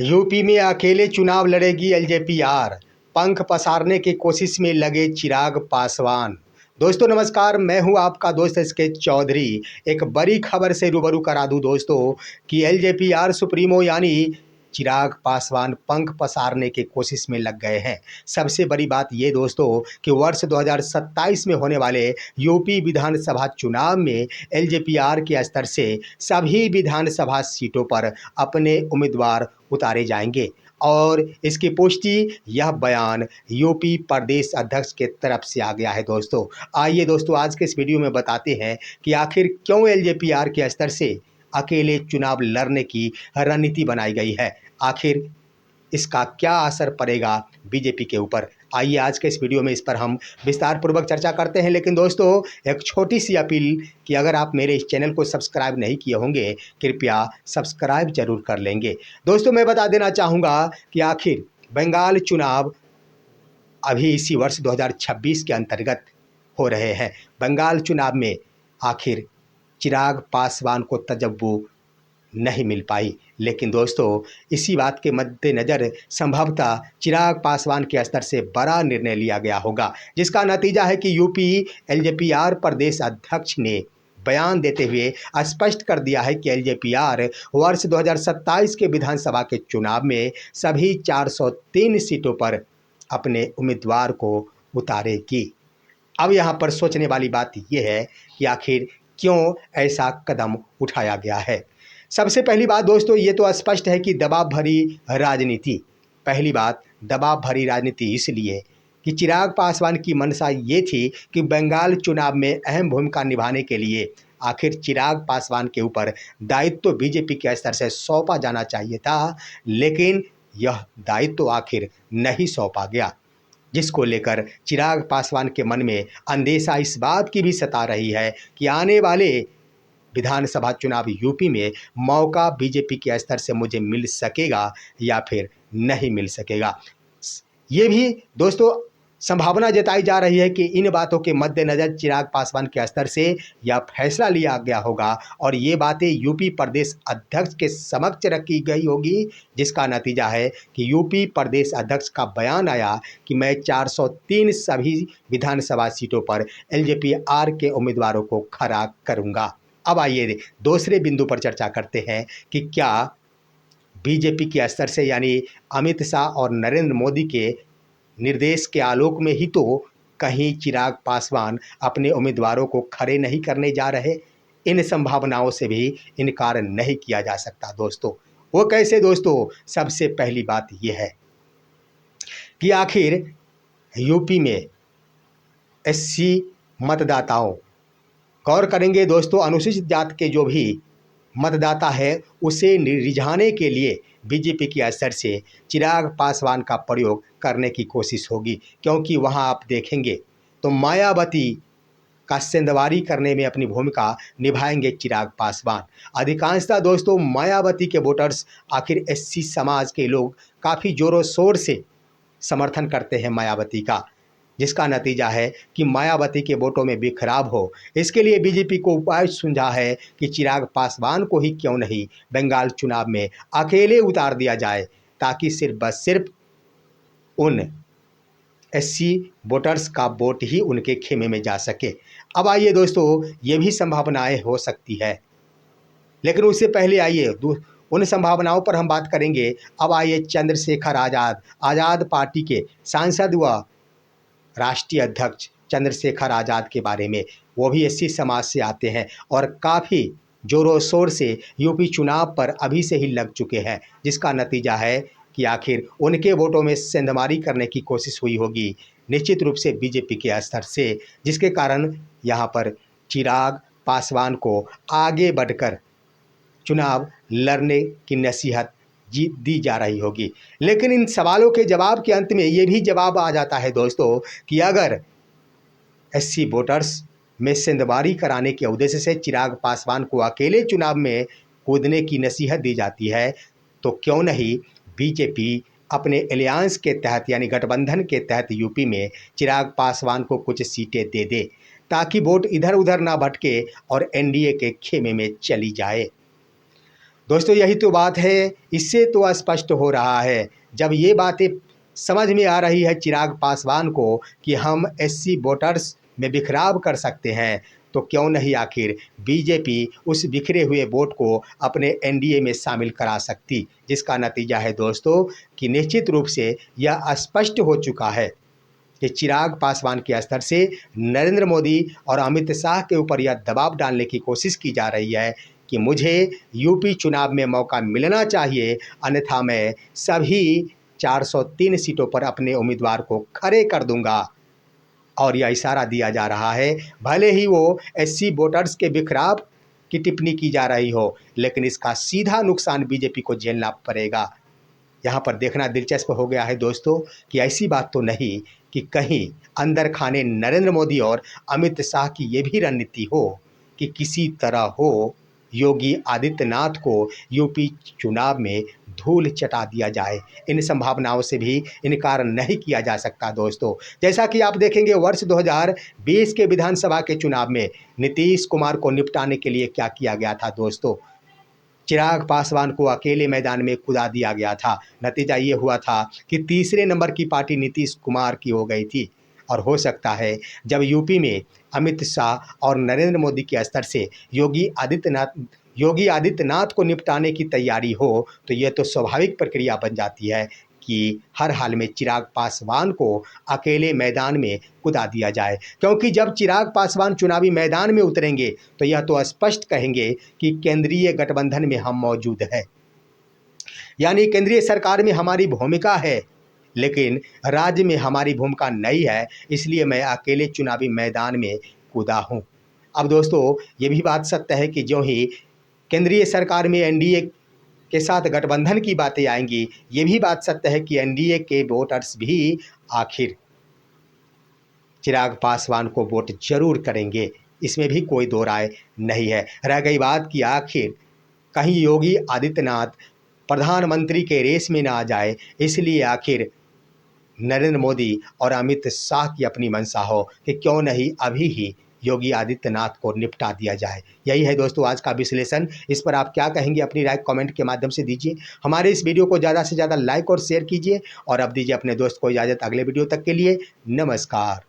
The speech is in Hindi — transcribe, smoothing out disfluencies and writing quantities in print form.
यूपी में अकेले चुनाव लड़ेगी एलजेपीआर, पंख पसारने की कोशिश में लगे चिराग पासवान। दोस्तों नमस्कार, मैं हूं आपका दोस्त स्केच चौधरी। एक बड़ी खबर से रूबरू करा दूं दोस्तों कि एलजेपीआर सुप्रीमो यानी चिराग पासवान पंख पसारने की कोशिश में लग गए हैं। सबसे बड़ी बात ये दोस्तों कि वर्ष 2027 में होने वाले यूपी विधानसभा चुनाव में एलजेपीआर के स्तर से सभी विधानसभा सीटों पर अपने उम्मीदवार उतारे जाएंगे और इसकी पुष्टि यह बयान यूपी प्रदेश अध्यक्ष के तरफ से आ गया है। दोस्तों आइए दोस्तों आज के इस वीडियो में बताते हैं कि आखिर क्यों एलजेपीआर के स्तर से अकेले चुनाव लड़ने की रणनीति बनाई गई है, आखिर इसका क्या असर पड़ेगा बीजेपी के ऊपर। आइए आज के इस वीडियो में इस पर हम विस्तार पूर्वक चर्चा करते हैं। लेकिन दोस्तों एक छोटी सी अपील कि अगर आप मेरे इस चैनल को सब्सक्राइब नहीं किए होंगे कृपया सब्सक्राइब जरूर कर लेंगे। दोस्तों मैं बता देना चाहूँगा कि आखिर बंगाल चुनाव अभी इसी वर्ष 2026 के अंतर्गत हो रहे हैं। बंगाल चुनाव में आखिर चिराग पासवान को तजब्बू नहीं मिल पाई, लेकिन दोस्तों इसी बात के मद्देनज़र संभवतः चिराग पासवान के स्तर से बड़ा निर्णय लिया गया होगा, जिसका नतीजा है कि यूपी एलजेपीआर प्रदेश अध्यक्ष ने बयान देते हुए स्पष्ट कर दिया है कि एलजेपीआर वर्ष 2027 के विधानसभा के चुनाव में सभी 403 सीटों पर अपने उम्मीदवार को उतारेगी। अब यहाँ पर सोचने वाली बात यह है कि आखिर क्यों ऐसा कदम उठाया गया है। सबसे पहली बात दोस्तों ये तो स्पष्ट है कि दबाव भरी राजनीति। पहली बात, दबाव भरी राजनीति इसलिए कि चिराग पासवान की मंशा ये थी कि बंगाल चुनाव में अहम भूमिका निभाने के लिए आखिर चिराग पासवान के ऊपर दायित्व तो बीजेपी के स्तर से सौंपा जाना चाहिए था, लेकिन यह दायित्व तो आखिर नहीं सौंपा गया, जिसको लेकर चिराग पासवान के मन में अंदेशा इस बात की भी सता रही है कि आने वाले विधानसभा चुनाव यूपी में मौका बीजेपी के स्तर से मुझे मिल सकेगा या फिर नहीं मिल सकेगा। ये भी दोस्तों संभावना जताई जा रही है कि इन बातों के मद्देनज़र चिराग पासवान के स्तर से यह फैसला लिया गया होगा और ये बातें यूपी प्रदेश अध्यक्ष के समक्ष रखी गई होगी, जिसका नतीजा है कि यूपी प्रदेश अध्यक्ष का बयान आया कि मैं 403 सभी विधानसभा सीटों पर एलजेपीआर के उम्मीदवारों को खड़ा करूंगा। अब आइए दूसरे बिंदु पर चर्चा करते हैं कि क्या बीजेपी के स्तर से यानी अमित शाह और नरेंद्र मोदी के निर्देश के आलोक में ही तो कहीं चिराग पासवान अपने उम्मीदवारों को खड़े नहीं करने जा रहे। इन संभावनाओं से भी इनकार नहीं किया जा सकता दोस्तों। वो कैसे दोस्तों? सबसे पहली बात यह है कि आखिर यूपी में एससी मतदाताओं, गौर करेंगे दोस्तों, अनुसूचित जात के जो भी मतदाता है उसे रिझाने के लिए बीजेपी के स्तर से चिराग पासवान का प्रयोग करने की कोशिश होगी, क्योंकि वहां आप देखेंगे तो मायावती का सेंधमारी करने में अपनी भूमिका निभाएंगे चिराग पासवान। अधिकांशतः दोस्तों मायावती के वोटर्स आखिर एससी समाज के लोग काफ़ी ज़ोरों शोर से समर्थन करते हैं मायावती का, जिसका नतीजा है कि मायावती के वोटों में बिखराव हो। इसके लिए बीजेपी को उपाय सूझा है कि चिराग पासवान को ही क्यों नहीं बंगाल चुनाव में अकेले उतार दिया जाए, ताकि सिर्फ उन एससी वोटर्स का वोट ही उनके खेमे में जा सके। अब आइए दोस्तों ये भी संभावनाएं हो सकती है, लेकिन उससे पहले आइए उन संभावनाओं पर हम बात करेंगे। अब आइए चंद्रशेखर आज़ाद पार्टी के सांसद व राष्ट्रीय अध्यक्ष चंद्रशेखर आज़ाद के बारे में। वो भी एससी समाज से आते हैं और काफ़ी ज़ोरों शोर से यूपी चुनाव पर अभी से ही लग चुके हैं, जिसका नतीजा है कि आखिर उनके वोटों में सेंधमारी करने की कोशिश हुई होगी निश्चित रूप से बीजेपी के स्तर से, जिसके कारण यहाँ पर चिराग पासवान को आगे बढ़कर चुनाव लड़ने की नसीहत दी जा रही होगी। लेकिन इन सवालों के जवाब के अंत में ये भी जवाब आ जाता है दोस्तों कि अगर एससी वोटर्स में सेंधमारी कराने के उद्देश्य से चिराग पासवान को अकेले चुनाव में कूदने की नसीहत दी जाती है, तो क्यों नहीं बीजेपी अपने एलियांस के तहत यानी गठबंधन के तहत यूपी में चिराग पासवान को कुछ सीटें दे दे, ताकि वोट इधर उधर ना भटके और एनडीए के खेमे में चली जाए। दोस्तों यही तो बात है, इससे तो स्पष्ट हो रहा है, जब ये बातें समझ में आ रही है चिराग पासवान को कि हम एससी वोटर्स में बिखराव कर सकते हैं, तो क्यों नहीं आखिर बीजेपी उस बिखरे हुए वोट को अपने एनडीए में शामिल करा सकती, जिसका नतीजा है दोस्तों कि निश्चित रूप से यह स्पष्ट हो चुका है कि चिराग पासवान के स्तर से नरेंद्र मोदी और अमित शाह के ऊपर यह दबाव डालने की कोशिश की जा रही है कि मुझे यूपी चुनाव में मौका मिलना चाहिए, अन्यथा मैं सभी 403 सीटों पर अपने उम्मीदवार को खड़े कर दूंगा। और यह इशारा दिया जा रहा है, भले ही वो एससी वोटर्स के बिखराव की टिप्पणी की जा रही हो, लेकिन इसका सीधा नुकसान बीजेपी को झेलना पड़ेगा। यहाँ पर देखना दिलचस्प हो गया है दोस्तों कि ऐसी बात तो नहीं कि कहीं अंदर खाने नरेंद्र मोदी और अमित शाह की ये भी रणनीति हो कि किसी तरह हो योगी आदित्यनाथ को यूपी चुनाव में धूल चटा दिया जाए। इन संभावनाओं से भी इनकार नहीं किया जा सकता दोस्तों। जैसा कि आप देखेंगे वर्ष 2020 के विधानसभा के चुनाव में नीतीश कुमार को निपटाने के लिए क्या किया गया था दोस्तों। चिराग पासवान को अकेले मैदान में कूदा दिया गया था। नतीजा ये हुआ था कि तीसरे नंबर की पार्टी नीतीश कुमार की हो गई थी। और हो सकता है जब यूपी में अमित शाह और नरेंद्र मोदी के स्तर से योगी आदित्यनाथ को निपटाने की तैयारी हो, तो यह तो स्वाभाविक प्रक्रिया बन जाती है कि हर हाल में चिराग पासवान को अकेले मैदान में कूदा दिया जाए। क्योंकि जब चिराग पासवान चुनावी मैदान में उतरेंगे तो यह तो स्पष्ट कहेंगे कि केंद्रीय गठबंधन में हम मौजूद हैं, यानी केंद्रीय सरकार में हमारी भूमिका है, लेकिन राज्य में हमारी भूमिका नहीं है, इसलिए मैं अकेले चुनावी मैदान में कूदा हूँ। अब दोस्तों ये भी बात सत्य है कि जो ही केंद्रीय सरकार में एनडीए के साथ गठबंधन की बातें आएंगी, ये भी बात सत्य है कि एनडीए के वोटर्स भी आखिर चिराग पासवान को वोट जरूर करेंगे, इसमें भी कोई दो राय नहीं है। रह गई बात कि आखिर कहीं योगी आदित्यनाथ प्रधानमंत्री के रेस में ना आ जाए, इसलिए आखिर नरेंद्र मोदी और अमित शाह की अपनी मंशा हो कि क्यों नहीं अभी ही योगी आदित्यनाथ को निपटा दिया जाए। यही है दोस्तों आज का विश्लेषण। इस पर आप क्या कहेंगे, अपनी राय कमेंट के माध्यम से दीजिए। हमारे इस वीडियो को ज़्यादा से ज़्यादा लाइक और शेयर कीजिए और अब दीजिए अपने दोस्त को इजाज़त। अगले वीडियो तक के लिए नमस्कार।